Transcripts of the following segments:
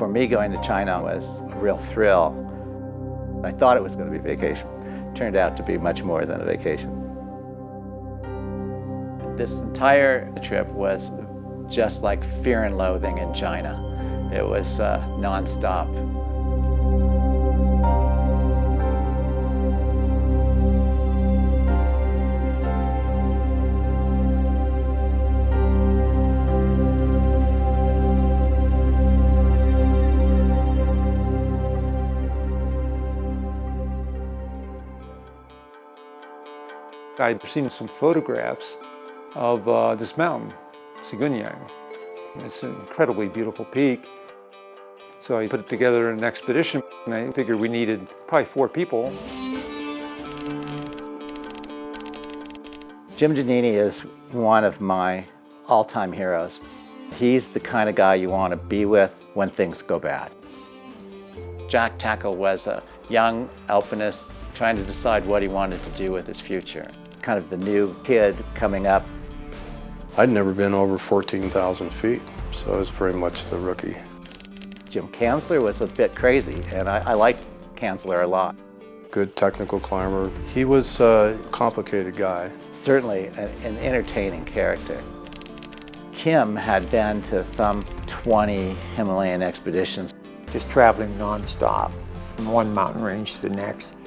For me, going to China was a real thrill. I thought it was going to be a vacation. It turned out to be much more than a vacation. This entire trip was just like Fear and Loathing in China. It was nonstop. I'd seen some photographs of this mountain, Siguniang. It's an incredibly beautiful peak. So I put together an expedition, and I figured we needed probably 4 people. Jim Giannini is one of my all-time heroes. He's the kind of guy you want to be with when things go bad. Jack Tackle was a young alpinist trying to decide what he wanted to do with his future. Kind of the new kid coming up. I'd never been over 14,000 feet, so I was very much the rookie. Jim Kanzler was a bit crazy, and I liked Kanzler a lot. Good technical climber. He was a complicated guy. Certainly an entertaining character. Kim had been to some 20 Himalayan expeditions. Just traveling nonstop from one mountain range to the next.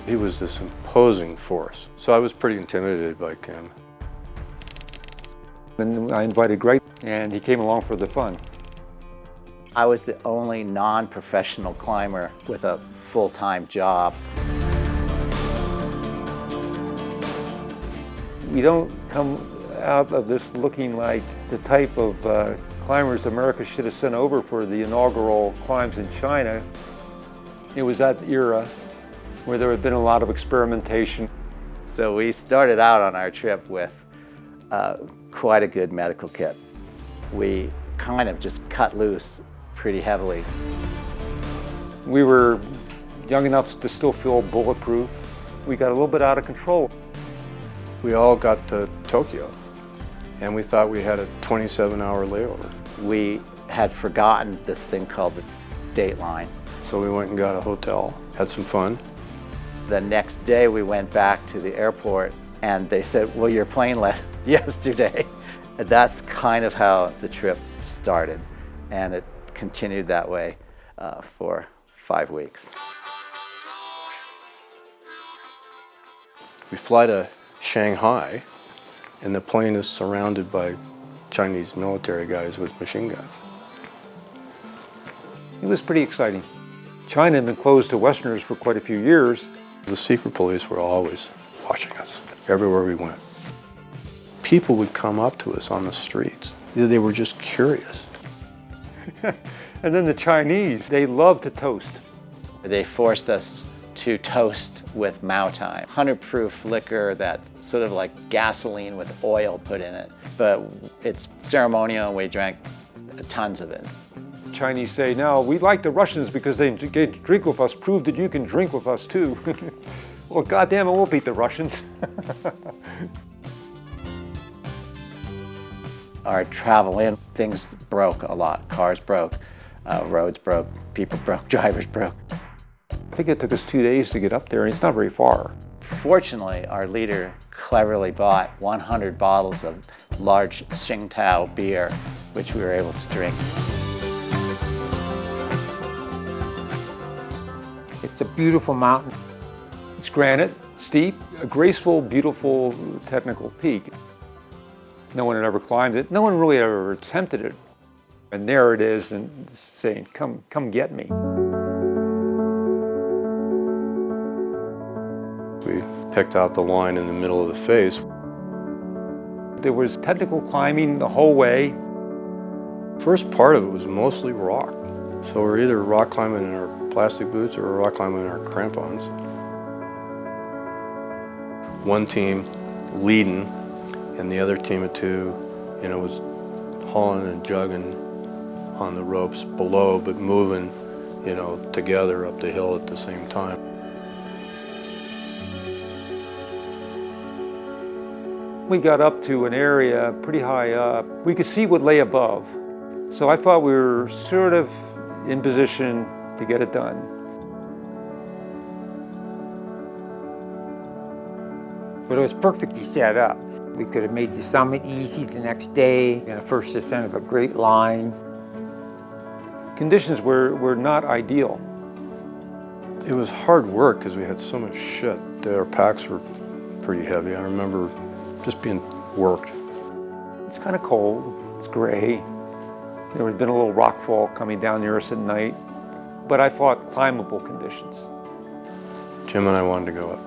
He was this imposing force, so I was pretty intimidated by Kim. And I invited Greg, and he came along for the fun. I was the only non-professional climber with a full-time job. We don't come out of this looking like the type of climbers America should have sent over for the inaugural climbs in China. It was that era where there had been a lot of experimentation. So we started out on our trip with quite a good medical kit. We kind of just cut loose pretty heavily. We were young enough to still feel bulletproof. We got a little bit out of control. We all got to Tokyo, and we thought we had a 27-hour layover. We had forgotten this thing called the Dateline. So we went and got a hotel, had some fun. The next day we went back to the airport and they said, well, your plane left yesterday. And that's kind of how the trip started. And it continued that way for 5 weeks. We fly to Shanghai, and the plane is surrounded by Chinese military guys with machine guns. It was pretty exciting. China had been closed to Westerners for quite a few years. The secret police were always watching us, everywhere we went. People would come up to us on the streets. They were just curious. And then the Chinese, they loved to toast. They forced us to toast with Maotai, 100-proof liquor that's sort of like gasoline with oil put in it. But it's ceremonial and we drank tons of it. Chinese say, no, we like the Russians because they drink with us. Prove that you can drink with us too. Well, goddamn it, we'll beat the Russians. Our travel in, things broke a lot. Cars broke, roads broke, people broke, drivers broke. I think it took us 2 days to get up there, and it's not very far. Fortunately, our leader cleverly bought 100 bottles of large Tsingtao beer, which we were able to drink. It's a beautiful mountain. It's granite, steep, a graceful, beautiful, technical peak. No one had ever climbed it. No one really ever attempted it. And there it is, and saying, come get me. We picked out the line in the middle of the face. There was technical climbing the whole way. First part of it was mostly rock. So we're either rock climbing in our plastic boots or rock climbing in our crampons. One team leading, and the other team of 2, was hauling and jugging on the ropes below, but moving, together up the hill at the same time. We got up to an area pretty high up. We could see what lay above. So I thought we were sort of in position to get it done. But it was perfectly set up. We could have made the summit easy the next day, and the first descent of a great line. Conditions were not ideal. It was hard work because we had so much shit. Our packs were pretty heavy. I remember just being worked. It's kind of cold, it's gray. There had been a little rockfall coming down near us at night, but I thought climbable conditions. Jim and I wanted to go up.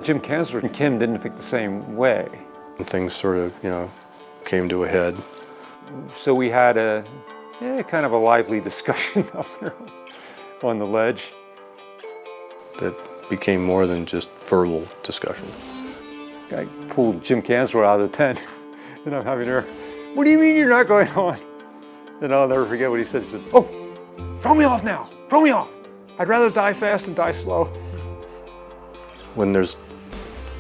Jim Kanzler and Kim didn't think the same way. And things sort of, came to a head. So we had a kind of a lively discussion up there on the ledge. That became more than just verbal discussion. I pulled Jim Kanzler out of the tent, and I'm having her, "What do you mean you're not going on?" And I'll never forget what he said. He said, "Oh, throw me off now, throw me off. I'd rather die fast than die slow." When there's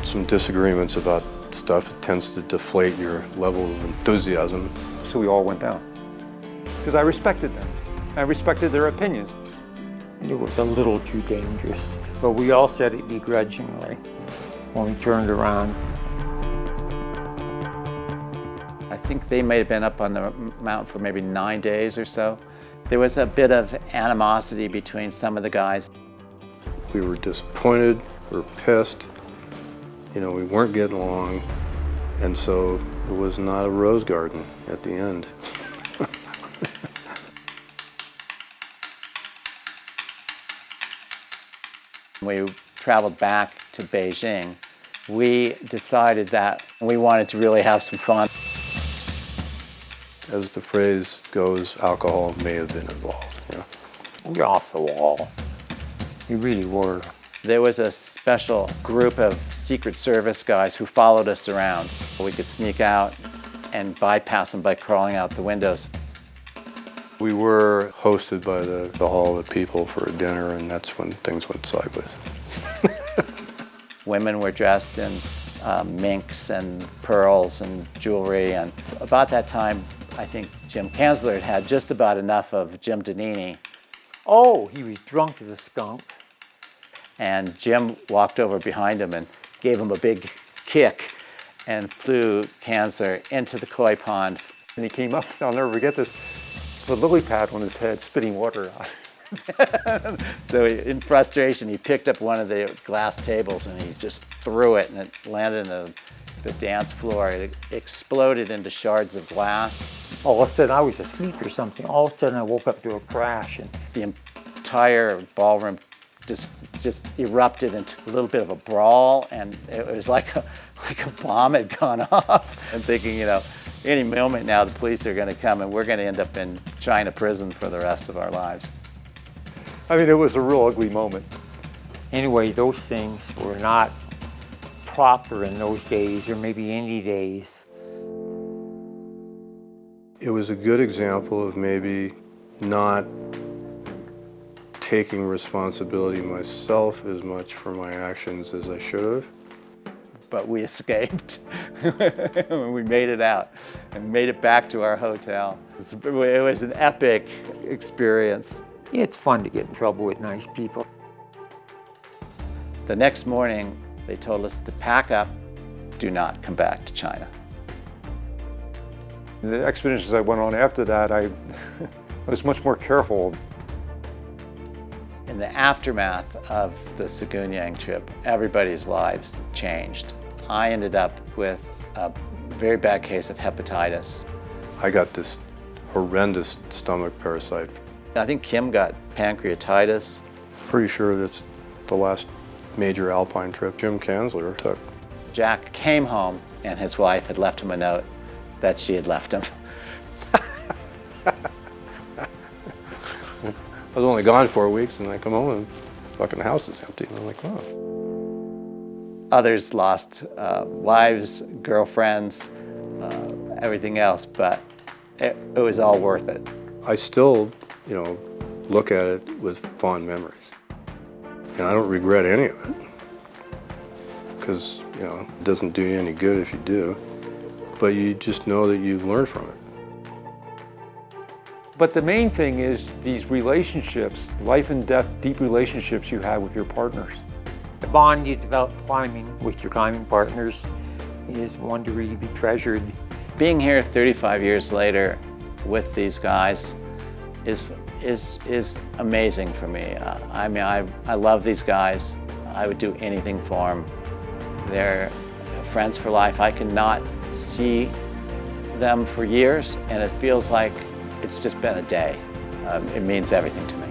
some disagreements about stuff, it tends to deflate your level of enthusiasm. So we all went down, because I respected them. I respected their opinions. It was a little too dangerous, but we all said it begrudgingly when we turned around. I think they may have been up on the mountain for maybe 9 days or so. There was a bit of animosity between some of the guys. We were disappointed, we were pissed, we weren't getting along, and so it was not a rose garden at the end. We traveled back to Beijing. We decided that we wanted to really have some fun. As the phrase goes, alcohol may have been involved. We were off the wall. We really were. There was a special group of Secret Service guys who followed us around. We could sneak out and bypass them by crawling out the windows. We were hosted by the Hall of the People for a dinner, and that's when things went sideways. Women were dressed in minks and pearls and jewelry, and about that time, I think Jim Kanzler had just about enough of Jim Danini. Oh, he was drunk as a skunk. And Jim walked over behind him and gave him a big kick and flew Kanzler into the koi pond. And he came up, I'll never forget this, with a lily pad on his head, spitting water out. So in frustration, he picked up one of the glass tables and he just threw it, and it landed in the dance floor. It exploded into shards of glass. All of a sudden, I was asleep or something. All of a sudden, I woke up to a crash. And The entire ballroom just erupted into a little bit of a brawl, and it was like a bomb had gone off. I'm thinking, any moment now the police are going to come and we're going to end up in China prison for the rest of our lives. I mean, it was a real ugly moment. anyway, those things were not proper in those days, or maybe any days. It was a good example of maybe not taking responsibility myself as much for my actions as I should have. But we escaped. We made it out and made it back to our hotel. It was an epic experience. It's fun to get in trouble with nice people. The next morning, they told us to pack up, do not come back to China. The expeditions I went on after that, I was much more careful. In the aftermath of the Siguniang trip, everybody's lives changed. I ended up with a very bad case of hepatitis. I got this horrendous stomach parasite. I think Kim got pancreatitis. Pretty sure that's the last major alpine trip Jim Kanzler took. Jack came home and his wife had left him a note that she had left him. I was only gone 4 weeks, and I come home and fucking the house is empty. And I'm like, oh. Others lost wives, girlfriends, everything else, but it was all worth it. I still, look at it with fond memories. And I don't regret any of it. Because, it doesn't do you any good if you do. But you just know that you've learned from it. But the main thing is these relationships, life and death, deep relationships you have with your partners. The bond you develop climbing with your climbing partners is one to really be treasured. Being here 35 years later with these guys is amazing for me. I mean, I love these guys. I would do anything for them. They're friends for life. I cannot see them for years, and it feels like it's just been a day. It means everything to me.